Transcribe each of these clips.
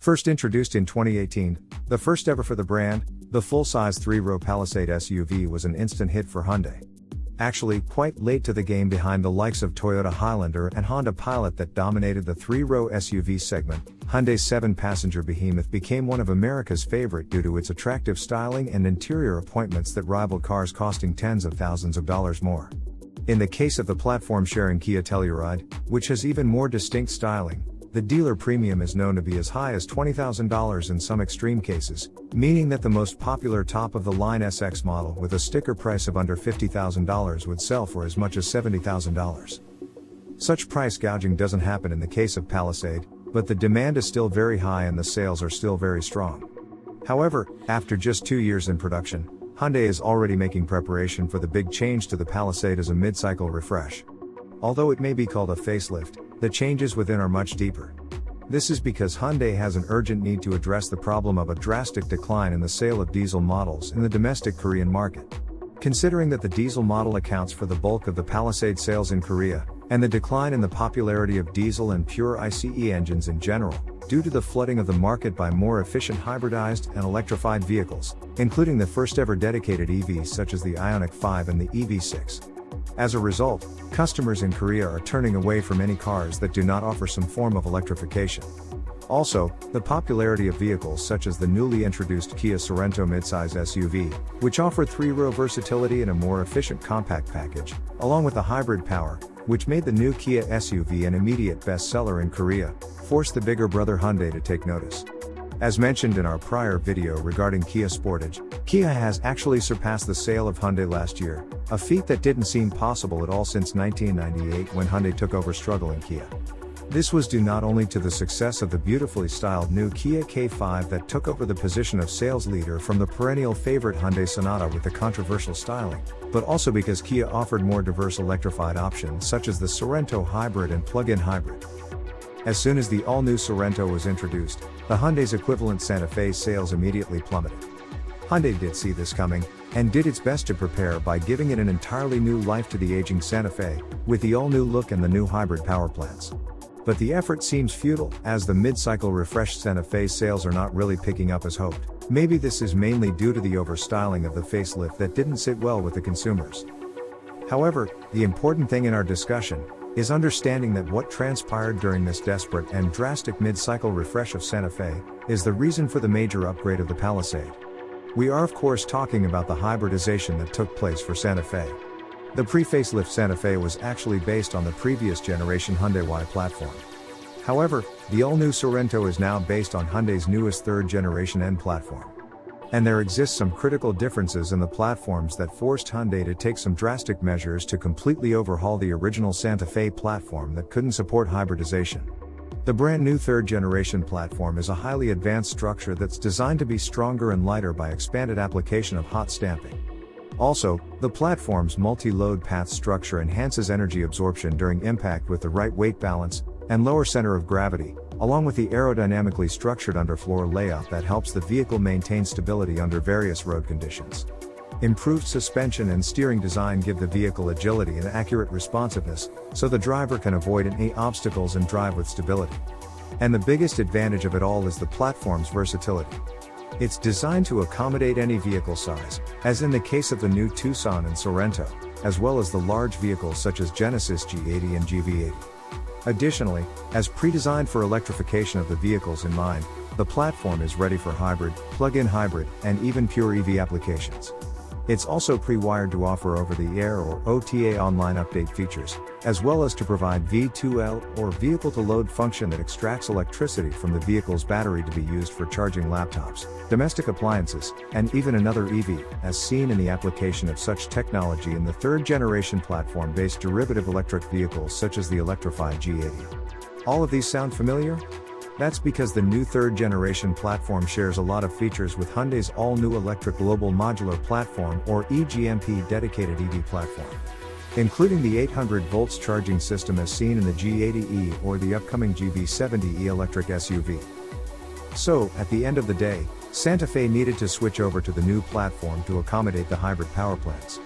First introduced in 2018, the first ever for the brand, the full-size 3-row Palisade SUV was an instant hit for Hyundai. Actually, quite late to the game behind the likes of Toyota Highlander and Honda Pilot that dominated the 3-row SUV segment, Hyundai's 7-passenger behemoth became one of America's favorite due to its attractive styling and interior appointments that rivaled cars costing tens of thousands of dollars more. In the case of the platform-sharing Kia Telluride, which has even more distinct styling, the dealer premium is known to be as high as $20,000 in some extreme cases, meaning that the most popular top-of-the-line SX model with a sticker price of under $50,000 would sell for as much as $70,000. Such price gouging doesn't happen in the case of Palisade, but the demand is still very high and the sales are still very strong. However, after just 2 years in production, Hyundai is already making preparation for the big change to the Palisade as a mid-cycle refresh. Although it may be called a facelift, the changes within are much deeper. This is because Hyundai has an urgent need to address the problem of a drastic decline in the sale of diesel models in the domestic Korean market. Considering that the diesel model accounts for the bulk of the Palisade sales in Korea, and the decline in the popularity of diesel and pure ICE engines in general, due to the flooding of the market by more efficient hybridized and electrified vehicles, including the first ever dedicated EVs such as the IONIQ7 and the EV6. As a result, customers in Korea are turning away from any cars that do not offer some form of electrification. Also, the popularity of vehicles such as the newly introduced Kia Sorento midsize SUV, which offered 3-row versatility and a more efficient compact package, along with the hybrid power, which made the new Kia SUV an immediate bestseller in Korea, forced the bigger brother Hyundai to take notice. As mentioned in our prior video regarding Kia Sportage, Kia has actually surpassed the sale of Hyundai last year, a feat that didn't seem possible at all since 1998 when Hyundai took over struggling Kia. This was due not only to the success of the beautifully styled new Kia K5 that took over the position of sales leader from the perennial favorite Hyundai Sonata with the controversial styling, but also because Kia offered more diverse electrified options such as the Sorento Hybrid and plug-in hybrid. As soon as the all-new Sorento was introduced, the Hyundai's equivalent Santa Fe sales immediately plummeted. Hyundai did see this coming, and did its best to prepare by giving it an entirely new life to the aging Santa Fe, with the all-new look and the new hybrid Powerplants. But the effort seems futile, as the mid-cycle refreshed Santa Fe sales are not really picking up as hoped. Maybe this is mainly due to the over-styling of the facelift that didn't sit well with the consumers. However, the important thing in our discussion is understanding that what transpired during this desperate and drastic mid-cycle refresh of Santa Fe is the reason for the major upgrade of the Palisade. We are of course talking about the hybridization that took place for Santa Fe. The pre-facelift Santa Fe was actually based on the previous generation Hyundai Y platform. However, the all-new Sorento is now based on Hyundai's newest third-generation N platform. And there exists some critical differences in the platforms that forced Hyundai to take some drastic measures to completely overhaul the original Santa Fe platform that couldn't support hybridization. The brand new third-generation platform is a highly advanced structure that's designed to be stronger and lighter by expanded application of hot stamping. Also, the platform's multi-load path structure enhances energy absorption during impact with the right weight balance and lower center of gravity, along with the aerodynamically structured underfloor layout that helps the vehicle maintain stability under various road conditions. Improved suspension and steering design give the vehicle agility and accurate responsiveness, so the driver can avoid any obstacles and drive with stability. And the biggest advantage of it all is the platform's versatility. It's designed to accommodate any vehicle size, as in the case of the new Tucson and Sorento, as well as the large vehicles such as Genesis G80 and GV80. Additionally, as pre-designed for electrification of the vehicles in mind, the platform is ready for hybrid, plug-in hybrid, and even pure EV applications. It's also pre-wired to offer over-the-air or OTA online update features, as well as to provide V2L or vehicle-to-load function that extracts electricity from the vehicle's battery to be used for charging laptops, domestic appliances, and even another EV, as seen in the application of such technology in the third-generation platform-based derivative electric vehicles such as the Electrified G80. All of these sound familiar? That's because the new third-generation platform shares a lot of features with Hyundai's all-new Electric Global Modular Platform or EGMP dedicated EV platform, including the 800 volts charging system as seen in the G80E or the upcoming GV70E electric SUV. So, at the end of the day, Santa Fe needed to switch over to the new platform to accommodate the hybrid Powerplants.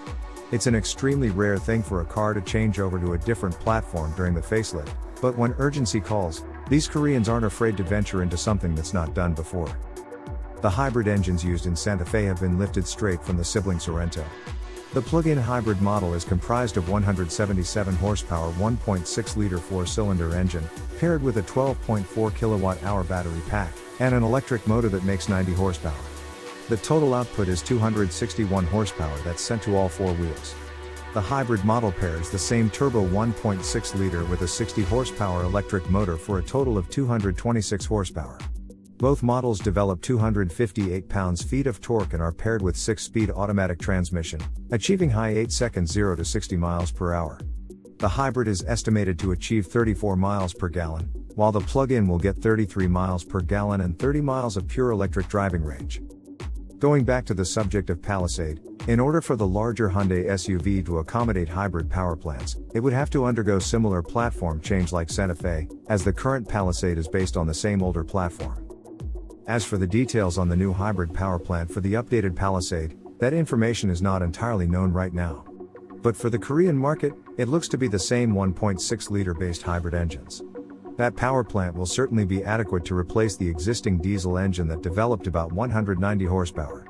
It's an extremely rare thing for a car to change over to a different platform during the facelift, but when urgency calls, These Koreans aren't afraid to venture into something that's not done before. The hybrid engines used in Santa Fe have been lifted straight from the sibling Sorento. The plug-in hybrid model is comprised of 177 horsepower 1.6-liter 4-cylinder engine, paired with a 12.4 kilowatt-hour battery pack, and an electric motor that makes 90 horsepower. The total output is 261 horsepower that's sent to all four wheels. The hybrid model pairs the same turbo 1.6-liter with a 60 horsepower electric motor for a total of 226 horsepower. Both models develop 258 pounds-feet of torque and are paired with 6-speed automatic transmission, achieving high 8 seconds 0 to 60 miles per hour. The hybrid is estimated to achieve 34 miles per gallon, while the plug-in will get 33 miles per gallon and 30 miles of pure electric driving range. Going back to the subject of Palisade, in order for the larger Hyundai SUV to accommodate hybrid power plants, it would have to undergo similar platform change like Santa Fe, as the current Palisade is based on the same older platform. As for the details on the new hybrid power plant for the updated Palisade, that information is not entirely known right now. But for the Korean market, it looks to be the same 1.6-liter based hybrid engines. That power plant will certainly be adequate to replace the existing diesel engine that developed about 190 horsepower.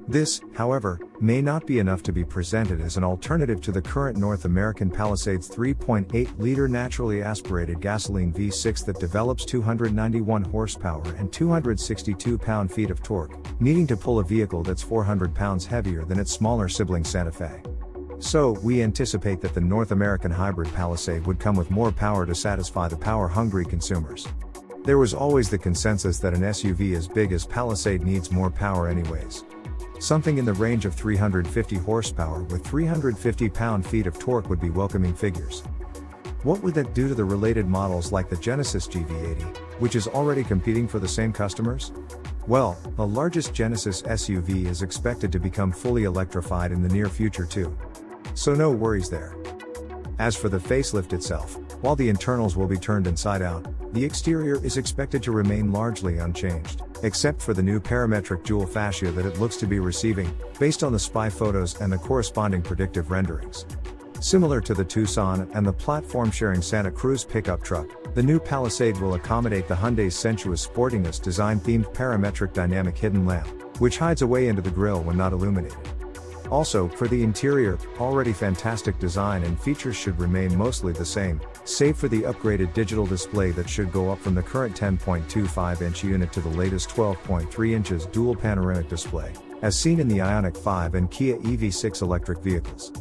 This, however, may not be enough to be presented as an alternative to the current North American Palisade's 3.8-liter naturally aspirated gasoline V6 that develops 291 horsepower and 262 pound-feet of torque, needing to pull a vehicle that's 400 pounds heavier than its smaller sibling Santa Fe. So, we anticipate that the North American hybrid Palisade would come with more power to satisfy the power-hungry consumers. There was always the consensus that an SUV as big as Palisade needs more power anyways. Something in the range of 350 horsepower with 350 pound-feet of torque would be welcoming figures. What would that do to the related models like the Genesis GV80, which is already competing for the same customers? Well, the largest Genesis SUV is expected to become fully electrified in the near future too. So no worries there. As for the facelift itself, while the internals will be turned inside out, the exterior is expected to remain largely unchanged, except for the new parametric dual fascia that it looks to be receiving, based on the spy photos and the corresponding predictive renderings. Similar to the Tucson and the platform-sharing Santa Cruz pickup truck, the new Palisade will accommodate the Hyundai's sensuous sportiness design-themed parametric dynamic hidden lamp, which hides away into the grille when not illuminated. Also, for the interior, already fantastic design and features should remain mostly the same, save for the upgraded digital display that should go up from the current 10.25-inch unit to the latest 12.3 inches dual panoramic display, as seen in the IONIQ7 and Kia EV6 electric vehicles.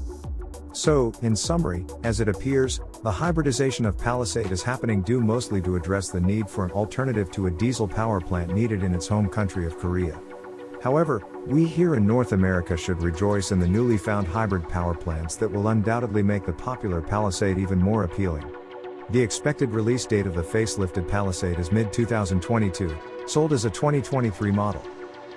So, in summary, as it appears, the hybridization of Palisade is happening due mostly to address the need for an alternative to a diesel power plant needed in its home country of Korea. However, we here in North America should rejoice in the newly found hybrid power plants that will undoubtedly make the popular Palisade even more appealing. The expected release date of the facelifted Palisade is mid-2022, sold as a 2023 model.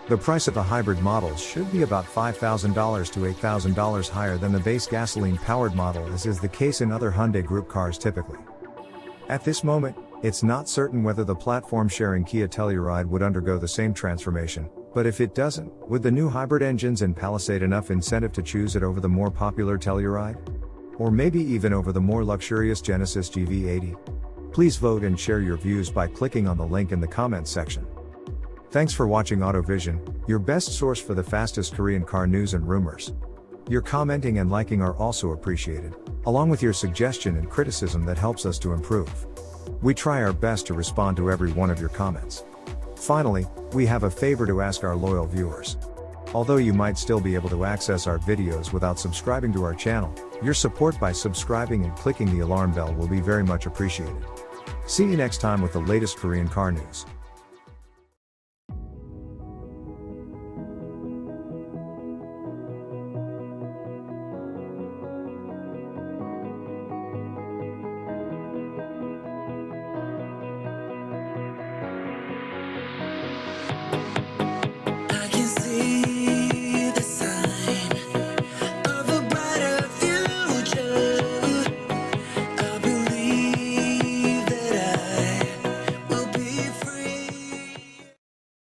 The price of the hybrid models should be about $5,000 to $8,000 higher than the base gasoline-powered model, as is the case in other Hyundai Group cars typically. At this moment, it's not certain whether the platform-sharing Kia Telluride would undergo the same transformation, but if it doesn't, would the new hybrid engines in Palisade enough incentive to choose it over the more popular Telluride? Or maybe even over the more luxurious Genesis GV80? Please vote and share your views by clicking on the link in the comments section. Thanks for watching AutoVision, your best source for the fastest Korean car news and rumors. Your commenting and liking are also appreciated, along with your suggestion and criticism that helps us to improve. We try our best to respond to every one of your comments. Finally, we have a favor to ask our loyal viewers. Although you might still be able to access our videos without subscribing to our channel, your support by subscribing and clicking the alarm bell will be very much appreciated. See you next time with the latest Korean car news.